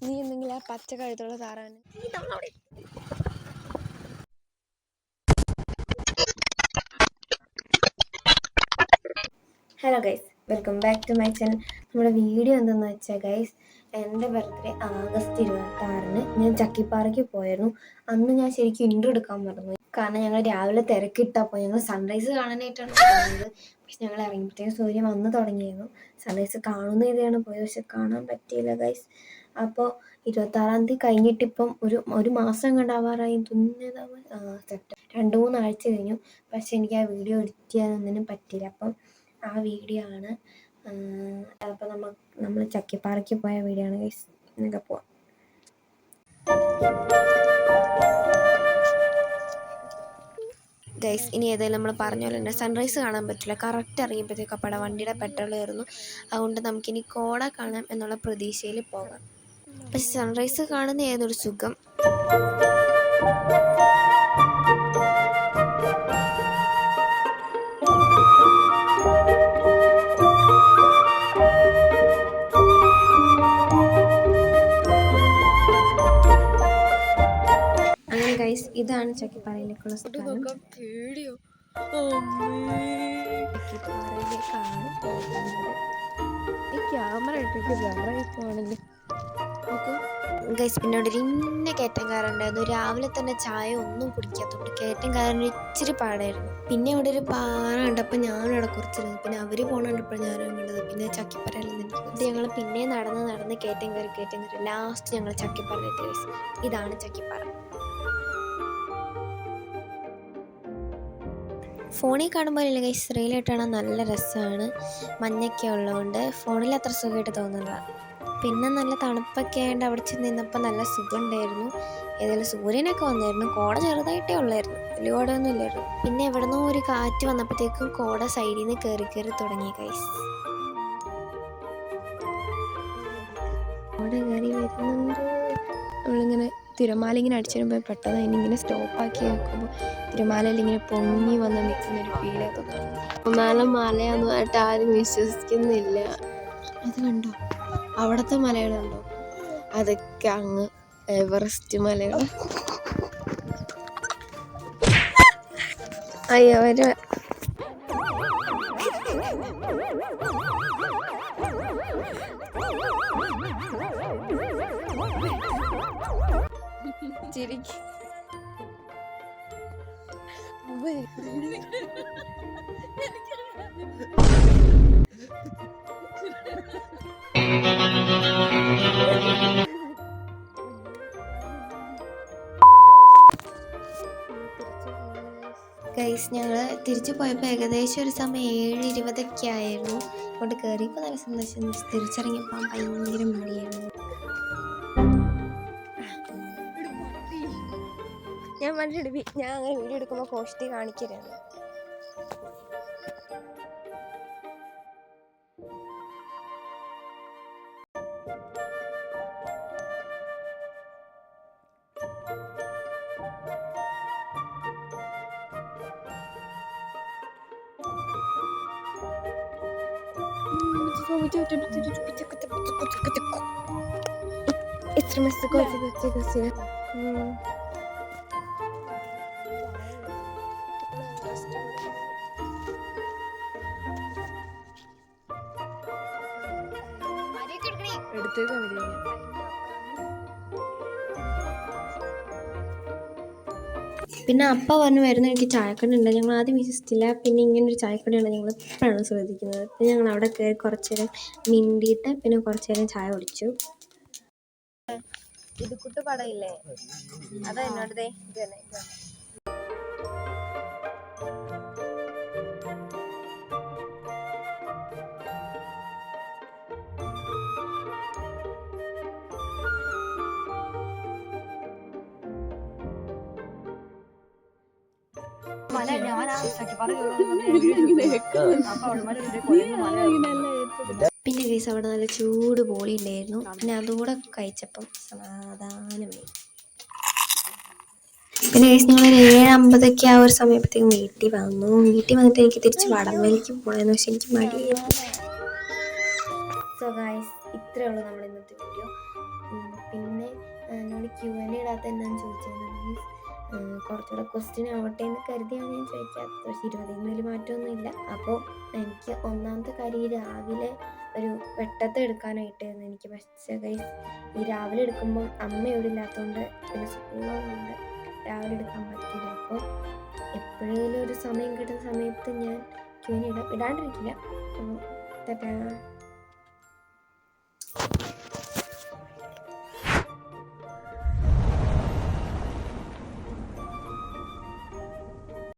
നീ എന്തെങ്കിലും ആ പച്ച കഴുത്തുള്ള താറാണ്. Hello guys, welcome back to my channel. നമ്മുടെ വീഡിയോ എന്തെന്ന് വെച്ചാൽ ഗൈസ്, എൻ്റെ ബർത്ത്ഡേ ആഗസ്റ്റ് 26-ന് ഞാൻ ചക്കിപ്പാറയ്ക്ക് പോയിരുന്നു. അന്ന് ഞാൻ ശരിക്കും ഇൻട്രോ എടുക്കാൻ മറന്നു, കാരണം ഞങ്ങൾ രാവിലെ തിരക്കിട്ടപ്പോൾ ഞങ്ങൾ സൺറൈസ് കാണാനായിട്ടാണ് പോയത്. പക്ഷെ ഞങ്ങൾ ഇറങ്ങിയപ്പോഴത്തേക്കും സൂര്യൻ വന്ന് തുടങ്ങിയായിരുന്നു. സൺറൈസ് കാണുന്ന രീതിയാണ് പോയത്, പക്ഷെ കാണാൻ പറ്റിയില്ല ഗൈസ്. അപ്പോൾ 26-ാം തീയതി കഴിഞ്ഞിട്ടിപ്പം ഒരു മാസം കണ്ടാവാറായി. സെപ്റ്റംബർ 2-3 ആഴ്ച കഴിഞ്ഞു. പക്ഷെ എനിക്ക് ആ വീഡിയോ എഡിറ്റ് ചെയ്യാനൊന്നിനും പറ്റിയില്ല. അപ്പം ആ വീഡിയോ ആണ്. അപ്പോൾ നമ്മൾ ചക്കിപ്പാറയ്ക്ക് പോയ വീഡിയോ ആണ് ഗൈസ്. നിങ്ങൾക്ക് പോവാം. ഗൈസ്, ഇനി ഏതായാലും നമ്മൾ പറഞ്ഞ പോലെ തന്നെ സൺറൈസ് കാണാൻ പറ്റില്ല. കറക്റ്റ് ഇറങ്ങിയപ്പോഴത്തേക്കും അപ്പടെ വണ്ടിയുടെ പെട്രോൾ കയറുന്നു. അതുകൊണ്ട് നമുക്കിനി കോട കാണാം എന്നുള്ള പ്രതീക്ഷയിൽ പോകാം. പക്ഷെ സൺറൈസ് കാണുന്ന ഏതൊരു സുഖം. അങ്ങനെ ഗൈസ്, ഇതാണ് ചക്കിപ്പാറയിലേക്കുള്ള സ്ഥലം. ചക്കിപ്പാറയിലേക്കാണ് പോകുന്നത്. ഈ ക്യാമറ ഇട്ടിട്ട് വേറെ ഗൈസ്, പിന്നെ അവിടെ ഒരു ഇന്ന കയറ്റം കയറുണ്ടായിരുന്നു. രാവിലെ തന്നെ ചായ ഒന്നും കുടിക്കാത്തതുകൊണ്ട് കയറ്റം കയറാൻ ഇച്ചിരി പാടായിരുന്നു. പിന്നെ അവിടെ ഒരു പാറ കണ്ടപ്പോൾ ഞാനും അവിടെ കുറച്ചിരുന്നു. പിന്നെ അവർ പോകണപ്പോൾ ഞാനും കണ്ടത്. പിന്നെ ചക്കിപ്പാറയിൽ നിന്ന് ഞങ്ങൾ പിന്നെ നടന്ന് കയറ്റം കയറി ലാസ്റ്റ് ഞങ്ങൾ ചക്കിപ്പാറയിലെത്തി ഗൈസ്. ഇതാണ് ചക്കിപ്പാറ. ഫോണിൽ കാണുമ്പോൾ ഇല്ല ഗൈസ്, റിയലായിട്ട് കാണാൻ നല്ല രസമാണ്. മഞ്ഞൊക്കെ ഉള്ളതുകൊണ്ട് ഫോണിൽ അത്ര സുഖമായിട്ട് തോന്നുന്നില്ല. പിന്നെ നല്ല തണുപ്പൊക്കെ ആയതുകൊണ്ട് അവിടെ ചെന്ന് നിന്നപ്പോൾ നല്ല സുഖം ഉണ്ടായിരുന്നു. ഏതായാലും സൂര്യനൊക്കെ വന്നായിരുന്നു. കോട ചെറുതായിട്ടേ ഉള്ളായിരുന്നു, വലിയ കോടയൊന്നും ഇല്ലായിരുന്നു. പിന്നെ എവിടെ നിന്നോ ഒരു കാറ്റ് വന്നപ്പോഴത്തേക്കും കോട സൈഡിൽ നിന്ന് കയറി തുടങ്ങി ഗൈസ്. കോട കയറി വരുന്നുണ്ട്. നമ്മളിങ്ങനെ തിരമാല ഇങ്ങനെ അടിച്ചു വരുമ്പോൾ പെട്ടെന്ന് അതിനിങ്ങനെ സ്റ്റോപ്പാക്കി നോക്കുമ്പോൾ തിരമാലയിൽ ഇങ്ങനെ പൊങ്ങി വന്ന് നിൽക്കുന്നൊരു ഫീലൊക്കെ കാണും. മലയാന്ന് പറഞ്ഞിട്ട് ആരും വിശ്വസിക്കുന്നില്ല. അത് കണ്ടോ, അവിടുത്തെ മലകളുണ്ടോ? അതൊക്കെ അങ്ങ് എവറസ്റ്റ് മലകൾ. അയ്യോ ഒരു ചിരിക്ക്. ഗൈസ്, ഞങ്ങൾ തിരിച്ചു പോയപ്പോൾ ഏകദേശം ഒരു സമയം 7:20 ആയിരുന്നു. കൊണ്ട് കയറിയപ്പോൾ നല്ല സന്തോഷം. തിരിച്ചിറങ്ങിയപ്പോൾ ഭയങ്കര മടിയായിരുന്നു. ഞാൻ അങ്ങനെ വീഡിയോ എടുക്കുമ്പോൾ കോഷ്ടി കാണിക്കരുത്. പിന്നെ അപ്പ വരുന്ന എനിക്ക് ചായക്കട ഉണ്ട്. ഞങ്ങൾ ആദ്യം വിശ്വസിച്ചില്ല. പിന്നെ ഇങ്ങനൊരു ചായക്കടയാണ് ഞങ്ങൾ ഇപ്പോഴാണ് ശ്രദ്ധിക്കുന്നത്. പിന്നെ ഞങ്ങൾ അവിടെ കയറി കുറച്ച് നേരം മിണ്ടിയിട്ട് പിന്നെ കുറച്ച് നേരം ചായ കുടിച്ചു. ഇത് കുട്ടുപടയില്ലേ, അതാ എന്നോട് ഇത് തന്നെ. പിന്നെ ഗൈസ്, അവിടെ നല്ല ചൂട് ബോളി ഉണ്ടായിരുന്നു. പിന്നെ അതുകൂടെ കഴിച്ചപ്പം സമാധാനമായി. പിന്നെ ഗൈസ്, ഞങ്ങൾ 7:50 ആ ഒരു സമയത്തേക്കും വീട്ടിൽ വന്നിട്ട് എനിക്ക് തിരിച്ച് വടംവലിക്ക് പോകണമെന്ന്. പക്ഷെ എനിക്ക് മടിയായിരുന്നു. സോ ഗൈസ്, ഇത്രയേ ഉള്ളൂ നമ്മുടെ ഇന്നത്തെ വീഡിയോ. Q&A ഇടാത്ത എന്താണെന്ന് ചോദിച്ചിരുന്നു മീൻസ് കുറച്ചുകൂടെ ക്വസ്റ്റ്യൻ ആവട്ടെ എന്ന് കരുതിയാണ് ഞാൻ ചോദിക്കാത്തത്. പക്ഷേ 20 മാറ്റമൊന്നുമില്ല. അപ്പോൾ എനിക്ക് ഒന്നാമത്തെ കാര്യം ഈ രാവിലെ ഒരു വെട്ടത്തെ എടുക്കാനായിട്ടായിരുന്നു എനിക്ക്. പക്ഷേ ഗൈസ് ഈ രാവിലെ എടുക്കുമ്പം അമ്മ ഇവിടെ ഇല്ലാത്തതുകൊണ്ട് പിന്നെ സ്കൂളുള്ളതുകൊണ്ട് രാവിലെ എടുക്കാൻ പറ്റില്ല. അപ്പോൾ എപ്പോഴേലും ഒരു സമയം കിട്ടുന്ന സമയത്ത് ഞാൻ Q&A ഇടാണ്ടിരിക്കില്ല. തെറ്റാ.